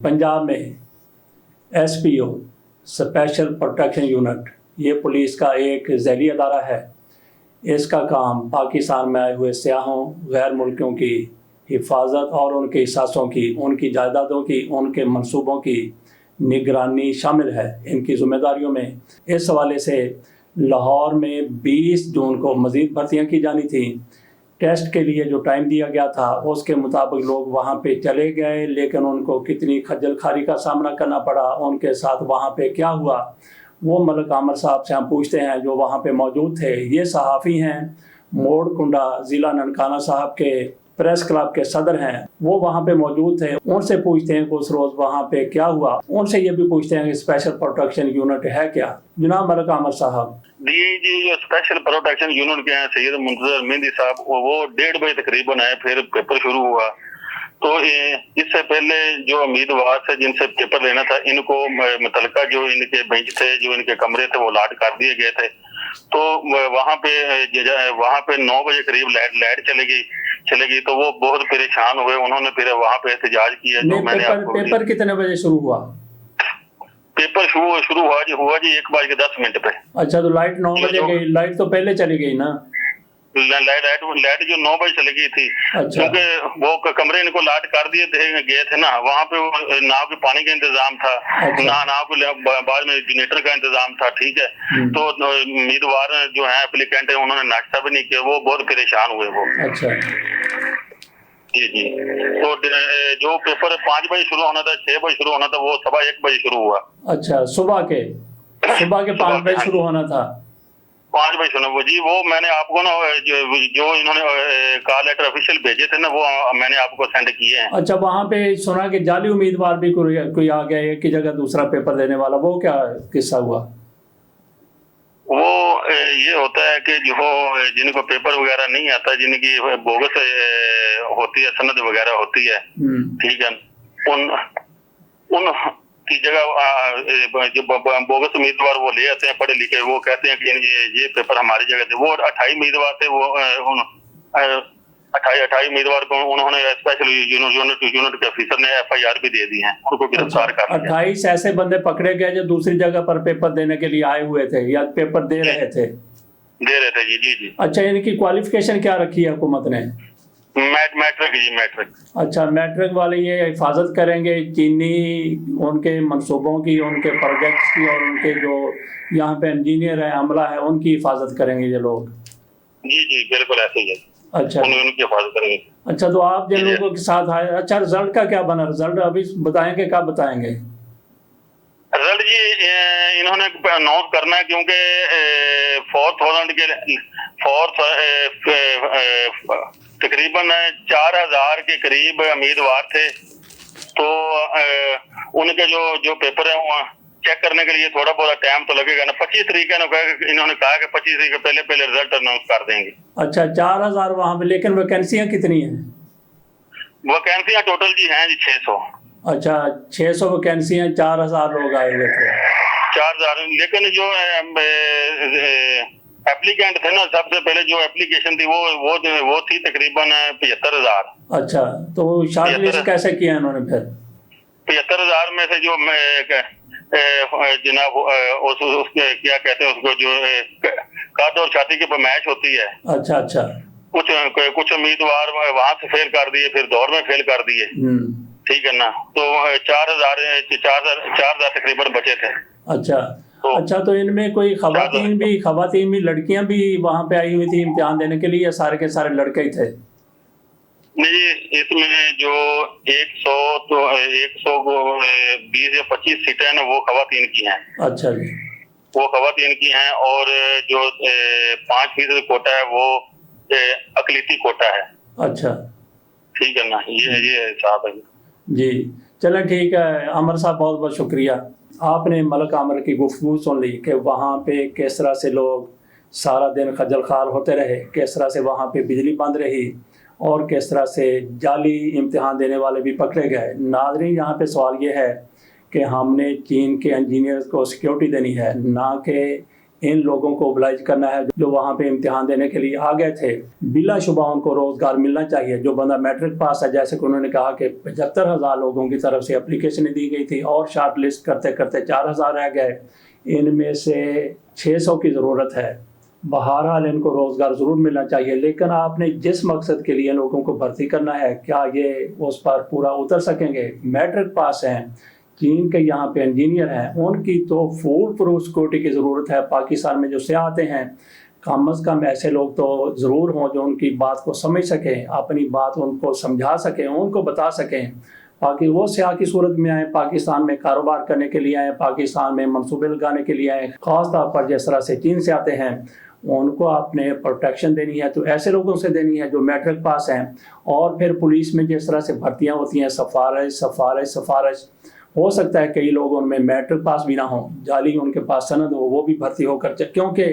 पंजाब में SPO special protection unit ये police का एक ज़ैली अदारा है। इसका काम पाकिस्तान में आए हुए सियाहों, गैर मुल्कियों की हिफाजत और उनके हिसासों की, उनकी जायदादों की, उनके मंसूबों की निगरानी शामिल है। इनकी ज़िम्मेदारियों में इस हवाले से लाहौर में 20 जून को मज़ीद भर्तियाँ की जानी थी। टेस्ट के लिए जो टाइम दिया गया था उसके मुताबिक लोग वहाँ पे चले गए, लेकिन उनको कितनी खज्जल खारी का सामना करना पड़ा, उनके साथ वहाँ पे क्या हुआ, वो मलिक आमिर साहब से हम पूछते हैं जो वहाँ पे मौजूद थे। ये सहाफ़ी हैं, मोड़ कुंडा ज़िला ननकाना साहब के प्रेस क्लब के सदर हैं, वो वहाँ पे मौजूद थे। उनसे पूछते हैं कि उस रोज़ वहाँ पे क्या हुआ। उनसे ये भी पूछते हैं कि स्पेशल प्रोटेक्शन यूनिट है क्या। जनाब मलिक आमिर साहब। डीआईजी जो स्पेशल प्रोटेक्शन यूनिट के हैं सैयद मुंतजर मेहंदी साहब, वो 1:30 बजे तकरीबन आए, फिर पेपर शुरू हुआ। तो इससे पहले जो उम्मीदवार थे जिनसे पेपर लेना था, इनको मुतलका जो इनके बेंच थे, जो इनके कमरे थे, वो लाट कर दिए गए थे। तो वहाँ पे 9 बजे करीब लाइट चले गई तो वो बहुत परेशान हुए। उन्होंने फिर वहाँ पे एहतजाज किया। जो मैंने पेपर कितने बजे शुरू हुआ? पेपर शुरू हुआ जी 1:10 पे। अच्छा, तो लाइट 9 बजे गई। लाइट तो पहले चली गई ना? लाइट जो 9 बजे चली गई थी। अच्छा। क्योंकि वो कमरे इनको लाट कर दिए गए थे ना, वहाँ पे ना कोई पानी का इंतजाम था। अच्छा। ना कोई बाद में जनरेटर का इंतजाम था। ठीक है। तो उम्मीदवार जो है एप्लीकेंट है, उन्होंने नाश्ता भी नहीं किया, वो बहुत परेशान हुए वो। अच्छा जी। तो जो पेपर 5 बजे शुरू होना था, 6 बजे शुरू होना था, वो 1:15 बजे शुरू हुआ। अच्छा, सुबह के 5 बजे शुरू होना था। 5 बजे सुना वो जी। वो मैंने आपको ना जो इन्होंने कॉल लेटर ऑफिशियल भेजे थे ना, वो मैंने आपको सेंड किए हैं। अच्छा, वहाँ पे सुना कि जाली उम्मीदवार भी कोई आ गया एक की जगह दूसरा पेपर देने वाला, वो क्या किस्सा हुआ? वो ये होता है कि जो जिनको पेपर वगैरह नहीं आता, जिनकी बोगस होती है, सनद वगैरह होती है, ठीक है, उन की जगह जो बोगस उम्मीदवार वो ले आते हैं पढ़े लिखे। वो कहते हैं कि ये पेपर हमारी जगह थे। वो 28 उम्मीदवार थे। वो 28 उम्मीदवार को उन्होंने स्पेशल यूनिट के ऑफिसर ने FIR भी दे दी है, उनको गिरफ्तार कर लिया। 28 ऐसे बंदे पकड़े गए जो दूसरी जगह पर पेपर देने के लिए आए हुए थे या पेपर दे रहे थे? जी। अच्छा, इनकी क्वालिफिकेशन क्या रखी है हुकूमत ने? मैट्रिक। अच्छा, मैट्रिक वाले ये हिफाजत करेंगे चीनी उनके मंसूबों की, उनके प्रोजेक्ट्स की, और उनके जो यहाँ पे इंजीनियर है, अमला है, उनकी हिफाजत करेंगे ये लोग। जी बिल्कुल ऐसे ही है। अच्छा, उनकी हिफाजत करेंगे। अच्छा, तो आप जिन लोगों के साथ आए, अच्छा, रिजल्ट का क्या बना? रिजल्ट अभी बताएंगे, कब बताएंगे रिजल्ट? जी इन्होंने अनाउंस करना है, क्योंकि 4 तकरीबन 4000 के करीब उम्मीदवार थे। तो उनके जो पेपर है चेक करने के लिए थोड़ा बहुत टाइम तो लगेगा ना। 25 तारीख इन्होंने कहा कि 25 तारीख के पहले रिजल्ट अनाउंस कर देंगे। अच्छा, 4000 वहाँ पे, लेकिन वैकेंसियाँ कितनी हैं? वैकेंसियाँ टोटल जी हैं जी 600। अच्छा, 600 वैकेंसियाँ, 4000 लोग आए हुए थे। 4000, लेकिन जो एप्लीकेंट थे ना, सबसे पहले जो एप्लीकेशन थी वो थी तकरीबन 75,000। अच्छा, तो शॉर्टलिस्ट कैसे किया इन्होंने फिर? 75,000 में से जो जनाब उसके क्या कहते हैं उसको, जो कद और छाती की पैमाइश होती है। अच्छा। कुछ उम्मीदवार वहां से फेल कर दिए, फिर दौर में फेल कर दिए। ठीक है ना। तो 4,000 तकरीबन बचे थे। अच्छा, तो इनमें कोई खवातीन भी लड़कियां भी वहां पे आई हुई थी इम्तिहान देने के लिए, या सारे के सारे लड़के ही थे? नहीं, इसमें जो 120 या 25 सीटें हैं ना, वो खवातीन की हैं। अच्छा जी, वो खवातीन की हैं। और जो 5% कोटा है, वो अकलीती कोटा है। अच्छा, ठीक है ना। ये हिसाब है जी। चलें, ठीक है आमिर साहब, बहुत बहुत शुक्रिया। आपने मलिक आमिर की गुफ्तगू सुन ली कि वहाँ पे किस तरह से लोग सारा दिन खजल खार होते रहे, किस तरह से वहाँ पे बिजली बंद रही, और किस तरह से जाली इम्तिहान देने वाले भी पकड़े गए। नाज़रीन, यहाँ पे सवाल ये है कि हमने चीन के इंजीनियर्स को सिक्योरिटी देनी है, ना कि इन लोगों को ओबलाइज करना है जो वहाँ पे इम्तिहान देने के लिए आ गए थे। बिलाशुबा उनको रोज़गार मिलना चाहिए। जो बंदा मैट्रिक पास है, जैसे कि उन्होंने कहा कि 75,000 लोगों की तरफ से एप्लीकेशन दी गई थी और शार्ट लिस्ट करते करते 4,000 रह गए। इनमें से 600 की ज़रूरत है। बहरहाल इनको रोज़गार ज़रूर मिलना चाहिए, लेकिन आपने जिस मकसद के लिए लोगों को भर्ती करना है, क्या ये उस पर पूरा उतर सकेंगे? मैट्रिक पास हैं, चीन के यहाँ पे इंजीनियर हैं, उनकी तो फुल प्रूफ सिक्योरिटी की ज़रूरत है। पाकिस्तान में जो से आते हैं, कम अज़ कम ऐसे लोग तो ज़रूर हों जो उनकी बात को समझ सकें, अपनी बात उनको समझा सकें, उनको बता सकें। ताकि वो सियाह की सूरत में आए, पाकिस्तान में कारोबार करने के लिए आए, पाकिस्तान में मनसूबे लगाने के लिए आए। ख़ास तौर पर जिस तरह से चीन से आते हैं, उनको आपने प्रोटेक्शन देनी है तो ऐसे लोगों से देनी है जो मैट्रिक पास हैं। और फिर पुलिस में जिस तरह से भर्तियाँ होती हैं, सिफारिश हो सकता है कई लोग उनमें मैट्रिक पास भी ना हो, जाली उनके पास सनद हो, वो भी भर्ती होकर, क्योंकि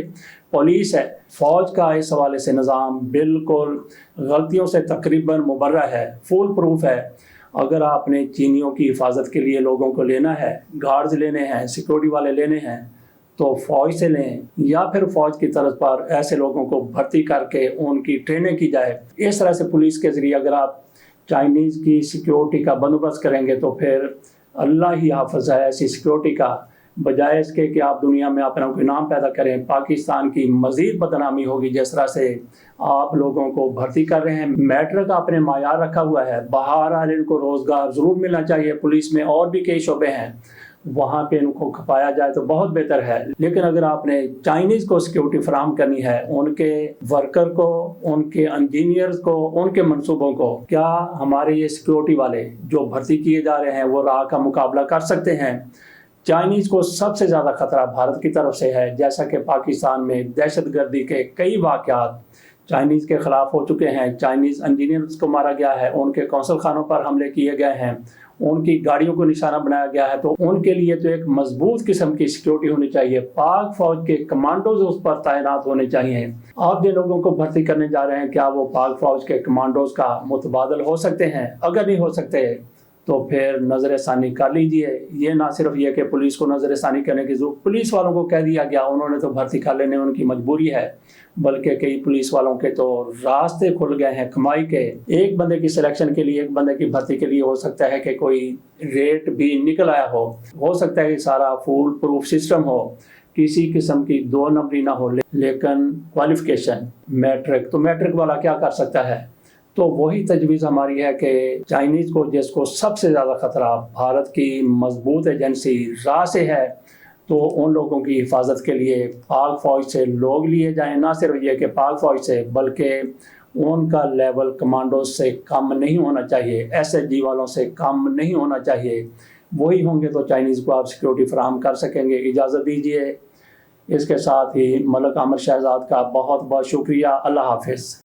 पुलिस है, फ़ौज का इस हवाले से निज़ाम बिल्कुल गलतियों से तकरीबन मुबर्रा है, फुल प्रूफ है। अगर आपने चीनियों की हिफाजत के लिए लोगों को लेना है, गार्ड्स लेने हैं, सिक्योरिटी वाले लेने हैं, तो फ़ौज से लें या फिर फ़ौज की तरफ पर ऐसे लोगों को भर्ती करके उनकी ट्रेनिंग की जाए। इस तरह से पुलिस के ज़रिए अगर आप चाइनीज़ की सिक्योरिटी का बंदोबस्त करेंगे तो फिर अल्लाह ही हाफ़िज़ है ऐसी सिक्योरिटी का, बजाय इसके कि आप दुनिया में अपना कोई नाम पैदा करें। पाकिस्तान की मज़ीद बदनामी होगी जिस तरह से आप लोगों को भर्ती कर रहे हैं। मैट्रिक आपने मायार रखा हुआ है, बहरहाल इनको रोज़गार ज़रूर मिलना चाहिए। पुलिस में और भी कई शोबे हैं, वहाँ पे इनको खपाया जाए तो बहुत बेहतर है। लेकिन अगर आपने चाइनीज़ को सिक्योरिटी फराहम करनी है, उनके वर्कर को, उनके इंजीनियर्स को, उनके मंसूबों को, क्या हमारे ये सिक्योरिटी वाले जो भर्ती किए जा रहे हैं वो राह का मुकाबला कर सकते हैं? चाइनीज़ को सबसे ज़्यादा ख़तरा भारत की तरफ से है। जैसा कि पाकिस्तान में दहशतगर्दी के कई वाक़यात चाइनीज़ के ख़िलाफ़ हो चुके हैं, चाइनीज़ इंजीनियर्स को मारा गया है, उनके कौंसल खानों पर हमले किए गए हैं, उनकी गाड़ियों को निशाना बनाया गया है। तो उनके लिए तो एक मजबूत किस्म की सिक्योरिटी होनी चाहिए। पाक फ़ौज के कमांडोज उस पर तैनात होने चाहिए। आप जिन लोगों को भर्ती करने जा रहे हैं, क्या वो पाक फ़ौज के कमांडोज का मुतबादल हो सकते हैं? अगर नहीं हो सकते तो फिर नज़र-ए-सानी कर लीजिए। ये ना सिर्फ ये कि पुलिस को नज़र-ए-सानी करने की ज़रूरत, पुलिस वालों को कह दिया गया, उन्होंने तो भर्ती कर लेने, उनकी मजबूरी है, बल्कि कई पुलिस वालों के तो रास्ते खुल गए हैं कमाई के। एक बंदे की सिलेक्शन के लिए, एक बंदे की भर्ती के लिए हो सकता है कि कोई रेट भी निकल आया हो सकता है कि सारा फुल प्रूफ सिस्टम हो, किसी किस्म की दो नंबरी ना हो, लेकिन क्वालिफिकेशन मैट्रिक, तो मैट्रिक वाला क्या कर सकता है? तो वही तजवीज़ हमारी है कि चाइनीज़ को, जिसको सबसे ज़्यादा ख़तरा भारत की मजबूत एजेंसी राह से है, तो उन लोगों की हिफाजत के लिए पाक फ़ौज से लोग लिए जाएं। ना सिर्फ ये कि पाक फ़ौज से, बल्कि उनका लेवल कमांडोज से कम नहीं होना चाहिए, SHG वालों से कम नहीं होना चाहिए। वही होंगे तो चाइनीज़ को आप सिक्योरिटी फराहम कर सकेंगे। इजाज़त दीजिए। इसके साथ ही मलिक आमिर शहजाद का बहुत बहुत शुक्रिया। अल्लाह हाफ़िज़।